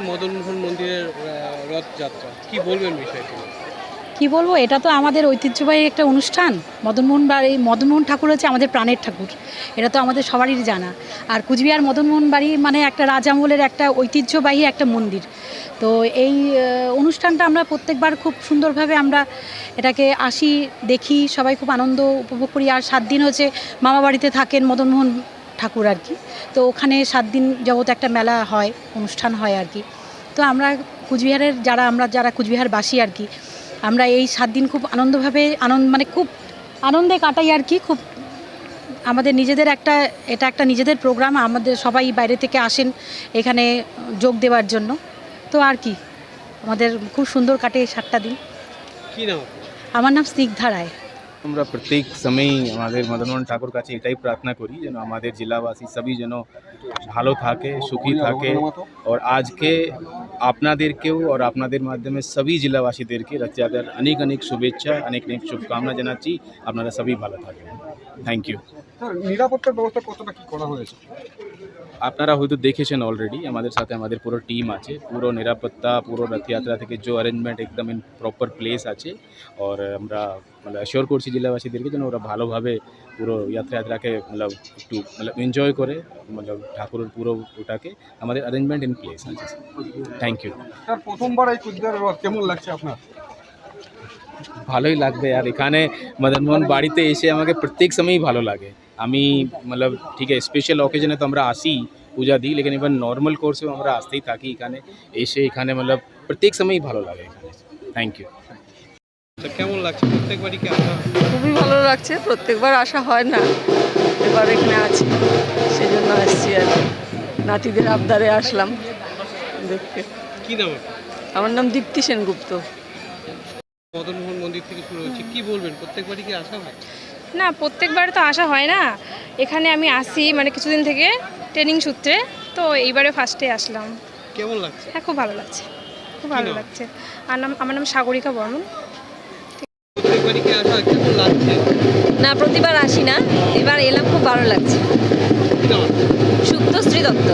মদনমোহন মন্দিরের রথযাত্রা কি বলবেন বিষয়টি? কি বলবো, এটা তো আমাদের ঐতিহ্যবাহী একটা অনুষ্ঠান। মদনমোহন ঠাকুর হচ্ছে আমাদের প্রাণের ঠাকুর, এটা তো আমাদের সবারই জানা। আর কুচবিহার মদনমোহন বাড়ি মানে একটা রাজামহলের একটা ঐতিহ্যবাহী একটা মন্দির। তো এই অনুষ্ঠানটা আমরা প্রত্যেকবার খুব সুন্দরভাবে আমরা এটাকে আসি, দেখি, সবাই খুব আনন্দ উপভোগ করি। আর 7 দিন হচ্ছে মামা বাড়িতে থাকেন মদনমোহন ঠাকুর আর কি। তো ওখানে 7 দিন যাবত একটা মেলা হয়, অনুষ্ঠান হয় আর কি। তো আমরা কুচবিহারের যারা কুচবিহারবাসী আর কি, আমরা এই 7 দিন খুব আনন্দভাবে মানে খুব আনন্দে কাটাই আর কি। খুব আমাদের নিজেদের এটা একটা নিজেদের প্রোগ্রাম। আমাদের সবাই বাইরে থেকে আসেন এখানে যোগ দেওয়ার জন্য। তো আর কি, আমাদের খুব সুন্দর কাটে এই 7টা দিন। কি নাম? আমার নাম স্নিগ্ধা রায়। আমরা প্রত্যেক সময়ই আমাদের মদনমোহন ঠাকুর কাছে এটাই প্রার্থনা করি যেন আমাদের জেলাবাসী সবই যেন ভালো থাকে, সুখী থাকে। और আজকে আপনাদেরকেও और আপনাদের মাধ্যমে সবই জেলাবাসীদেরকে রথযাত্রার অনেক অনেক শুভেচ্ছা, অনেক অনেক শুভকামনা জানাচ্ছি। আপনারা সবই ভালো থাকবেন। Thank you. নিরাপত্তার ব্যবস্থা কতটা কি করা হয়েছে? আপনারা হয়তো দেখেছেন অলরেডি, আমাদের সাথে আমাদের পুরো টিম আছে, পুরো নিরাপত্তা, পুরো রথযাত্রা থেকে যে অ্যারেঞ্জমেন্ট একদম ইন প্রপার প্লেস আছে। और আমরা মানে অ্যাসিওর করছি জেলাবাসীদেরকে যেন ওরা ভালোভাবে পুরো যাত্রাকে একটু এনজয় করে, ঠাকুরের পুরো ওটাকে আমাদের অ্যারেঞ্জমেন্ট ইন প্লেস আছে। Thank you. স্যার, প্রথমবার এই কুচবিহারের রথ কেমন লাগছে আপনার? ভালোই লাগবে। আর এখানে মদনমোহন বাড়িতে এসে আমাকে প্রত্যেক সময়ই ভালো লাগে। আমি ঠিক আছে, স্পেশাল অকেজনে তো আমরা আসি, পূজা দিই, লেকিন এবার নর্মাল কোর্সেও আমরা আসতেই থাকি এখানে। এসে এখানে প্রত্যেক সময়ই ভালো লাগে এখানে। Thank you. কেমন লাগছে প্রত্যেকবারই কি আসা? খুবই ভালো লাগছে, প্রত্যেকবার আসা হয় না, এবার এখানে আছি সেই জন্য আসছি আর কি। নাতিদের আবদারে আসলাম দেখতে। কি নাম? আমার নাম দীপ্তি সেনগুপ্ত। মদনমোহন মন্দির থেকে শুরু হচ্ছে, কি বলবেন প্রত্যেকবারই কি আসা হয়? না, প্রত্যেকবার তো আসা হয় না। এখানে আমি আসি মানে কিছুদিন থেকে ট্রেনিং সূত্রে, তো এইবারে ফার্স্টে আসলাম। কেমন লাগছে? হ্যাঁ, খুব ভালো লাগছে, খুব ভালো লাগছে। আমার নাম সাগরিকা বর্মন। প্রত্যেকবারই কি আসা হয়? কেমন লাগছে? না, প্রতিবার আসি না, এবার এলাম, খুব ভালো লাগছে। কি নাম? শুক্তশ্রী দত্ত।